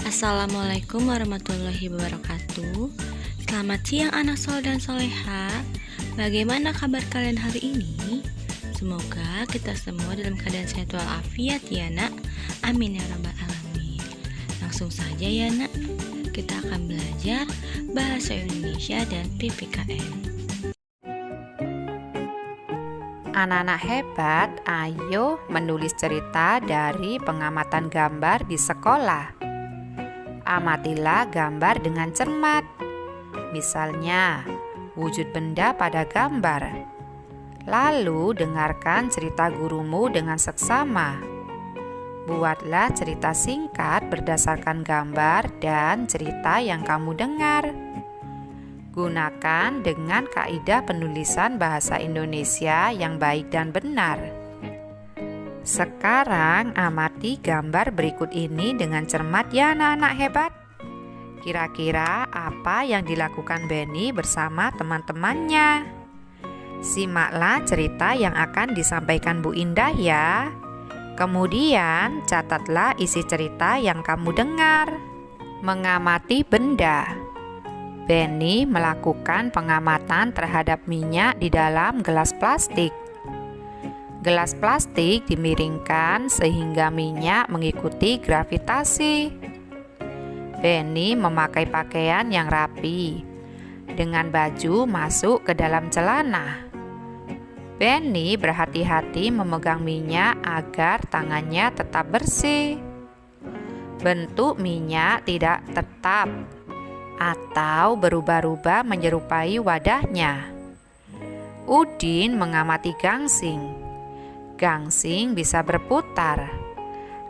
Assalamualaikum warahmatullahi wabarakatuh. Selamat siang anak soleh dan soleha. Bagaimana kabar kalian hari ini? Semoga kita semua dalam keadaan sehat walafiat ya nak. Amin ya rabbal alamin. Langsung saja ya nak, kita akan belajar bahasa Indonesia dan PPKN. Anak-anak hebat, ayo menulis cerita dari pengamatan gambar di sekolah. Amatilah gambar dengan cermat. Misalnya, wujud benda pada gambar. Lalu dengarkan cerita gurumu dengan seksama. Buatlah cerita singkat berdasarkan gambar dan cerita yang kamu dengar. Gunakan dengan kaidah penulisan bahasa Indonesia yang baik dan benar. Sekarang amati gambar berikut ini dengan cermat ya anak-anak hebat. Kira-kira apa yang dilakukan Benny bersama teman-temannya? Simaklah cerita yang akan disampaikan Bu Indah ya. Kemudian catatlah isi cerita yang kamu dengar. Mengamati benda. Benny melakukan pengamatan terhadap minyak di dalam gelas plastik. Gelas plastik dimiringkan sehingga minyak mengikuti gravitasi. Benny memakai pakaian yang rapi, dengan baju masuk ke dalam celana. Benny berhati-hati memegang minyak agar tangannya tetap bersih. Bentuk minyak tidak tetap atau berubah-ubah menyerupai wadahnya. Udin mengamati gangsing. Gangsing bisa berputar.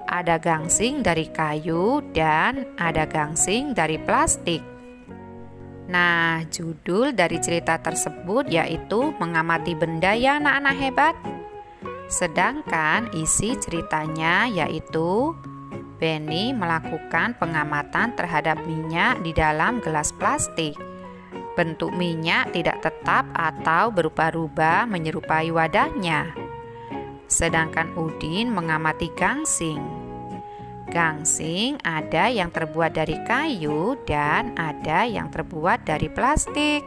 Ada gangsing dari kayu dan ada gangsing dari plastik. Nah, judul dari cerita tersebut yaitu mengamati benda ya anak-anak hebat. Sedangkan isi ceritanya yaitu Benny melakukan pengamatan terhadap minyak di dalam gelas plastik. Bentuk minyak tidak tetap atau berubah-ubah menyerupai wadahnya. Sedangkan Udin mengamati gangsing. Gangsing ada yang terbuat dari kayu dan ada yang terbuat dari plastik.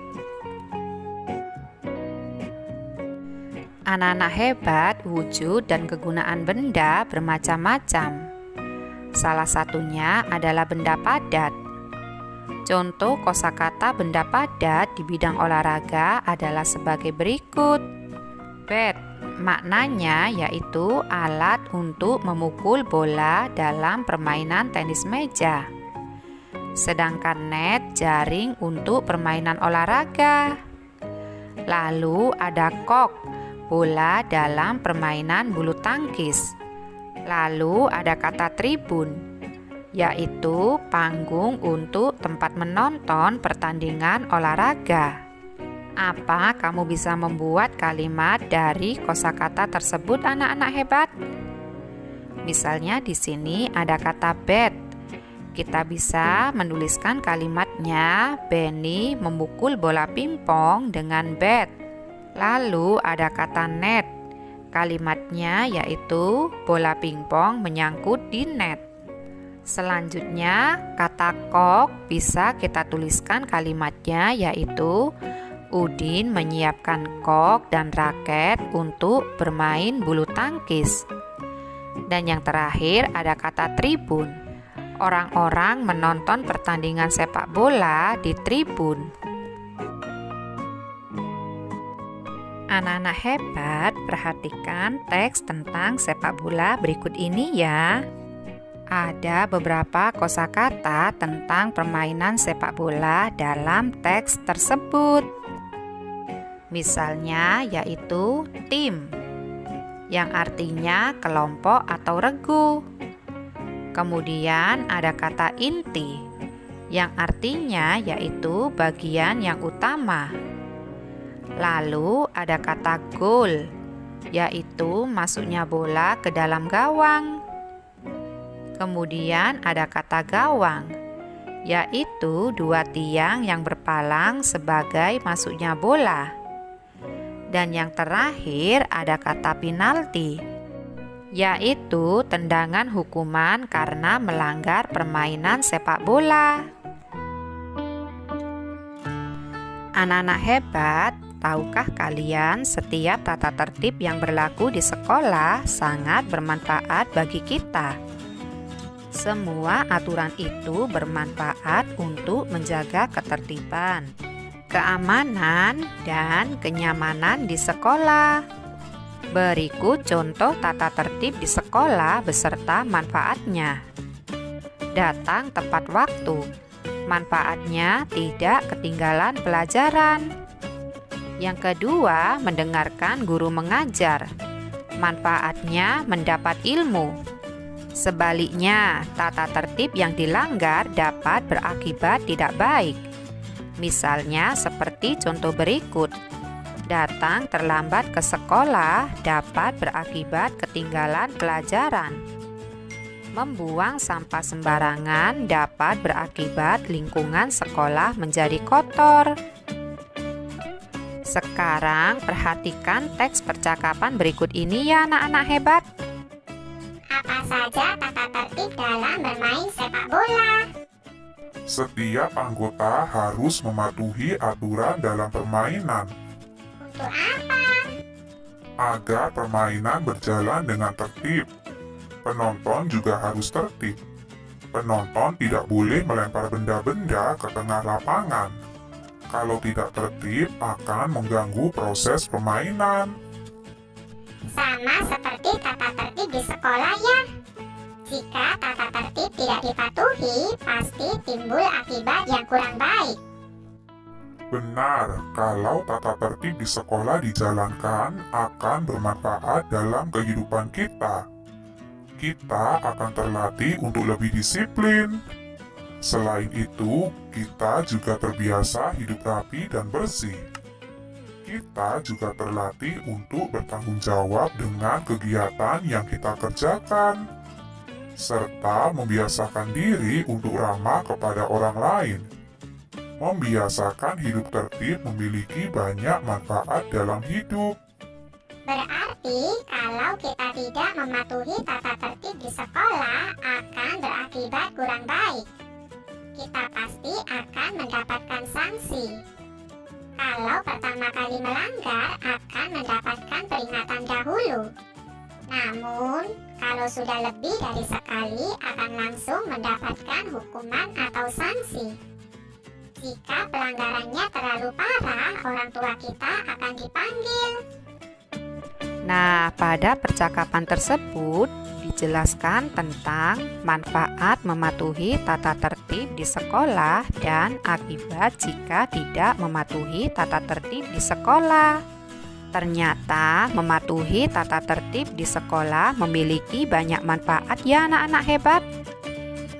Anak-anak hebat, wujud dan kegunaan benda bermacam-macam. Salah satunya adalah benda padat. Contoh kosakata benda padat di bidang olahraga adalah sebagai berikut. Bat, maknanya yaitu alat untuk memukul bola dalam permainan tenis meja. Sedangkan net, jaring untuk permainan olahraga. Lalu ada kok, bola dalam permainan bulu tangkis. Lalu ada kata tribun, yaitu panggung untuk tempat menonton pertandingan olahraga. Apa kamu bisa membuat kalimat dari kosakata tersebut anak-anak hebat? Misalnya di sini ada kata bat. Kita bisa menuliskan kalimatnya, Benny memukul bola pingpong dengan bat. Lalu ada kata net. Kalimatnya yaitu bola pingpong menyangkut di net. Selanjutnya kata kok bisa kita tuliskan kalimatnya yaitu Udin menyiapkan kok dan raket untuk bermain bulu tangkis. Dan yang terakhir ada kata tribun. Orang-orang menonton pertandingan sepak bola di tribun. Anak-anak hebat, perhatikan teks tentang sepak bola berikut ini ya. Ada beberapa kosakata tentang permainan sepak bola dalam teks tersebut. Misalnya yaitu tim, yang artinya kelompok atau regu. Kemudian ada kata inti, yang artinya yaitu bagian yang utama. Lalu ada kata gol, yaitu masuknya bola ke dalam gawang. Kemudian ada kata gawang, yaitu dua tiang yang berpalang sebagai masuknya bola. Dan yang terakhir ada kata penalti, yaitu tendangan hukuman karena melanggar permainan sepak bola. Anak-anak hebat, tahukah kalian setiap tata tertib yang berlaku di sekolah sangat bermanfaat bagi kita? Semua aturan itu bermanfaat untuk menjaga ketertiban, keamanan, dan kenyamanan di sekolah. Berikut contoh tata tertib di sekolah beserta manfaatnya. Datang tepat waktu. Manfaatnya tidak ketinggalan pelajaran. Yang kedua, mendengarkan guru mengajar. Manfaatnya mendapat ilmu. Sebaliknya, tata tertib yang dilanggar dapat berakibat tidak baik. Misalnya seperti contoh berikut. Datang terlambat ke sekolah dapat berakibat ketinggalan pelajaran. Membuang sampah sembarangan dapat berakibat lingkungan sekolah menjadi kotor. Sekarang perhatikan teks percakapan berikut ini ya anak-anak hebat. Apa saja tata tertib dalam bermain sepak bola? Setiap anggota harus mematuhi aturan dalam permainan Untuk apa? agar permainan berjalan dengan tertib. Penonton juga harus tertib. Penonton tidak boleh melempar benda-benda ke tengah lapangan. Kalau tidak tertib akan mengganggu proses permainan. Sama seperti tata tertib di sekolah ya. Jika tata tertib tidak dipatuhi, pasti timbul akibat yang kurang baik. Benar, kalau tata tertib di sekolah dijalankan akan bermanfaat dalam kehidupan kita. Kita akan terlatih untuk lebih disiplin. Selain itu, kita juga terbiasa hidup rapi dan bersih. Kita juga terlatih untuk bertanggung jawab dengan kegiatan yang kita kerjakan, serta membiasakan diri untuk ramah kepada orang lain. Membiasakan hidup tertib memiliki banyak manfaat dalam hidup. Berarti kalau kita tidak mematuhi tata tertib di sekolah akan berakibat kurang baik. Kita pasti akan mendapatkan sanksi. Kalau pertama kali melanggar akan mendapatkan peringatan dahulu. Namun, kalau sudah lebih dari sekali akan langsung mendapatkan hukuman atau sanksi. Jika pelanggarannya terlalu parah, orang tua kita akan dipanggil. Nah, pada percakapan tersebut dijelaskan tentang manfaat mematuhi tata tertib di sekolah dan akibat jika tidak mematuhi tata tertib di sekolah. Ternyata mematuhi tata tertib di sekolah memiliki banyak manfaat ya anak-anak hebat.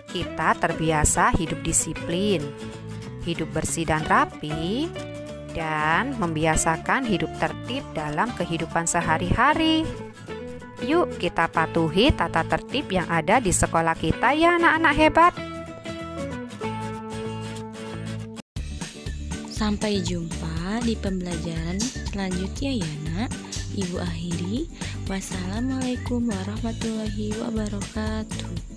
Kita terbiasa hidup disiplin, hidup bersih dan rapi, dan membiasakan hidup tertib dalam kehidupan sehari-hari. Yuk kita patuhi tata tertib yang ada di sekolah kita ya anak-anak hebat. Sampai jumpa di pembelajaran selanjutnya ya nak. Ibu akhiri. Wassalamualaikum warahmatullahi wabarakatuh.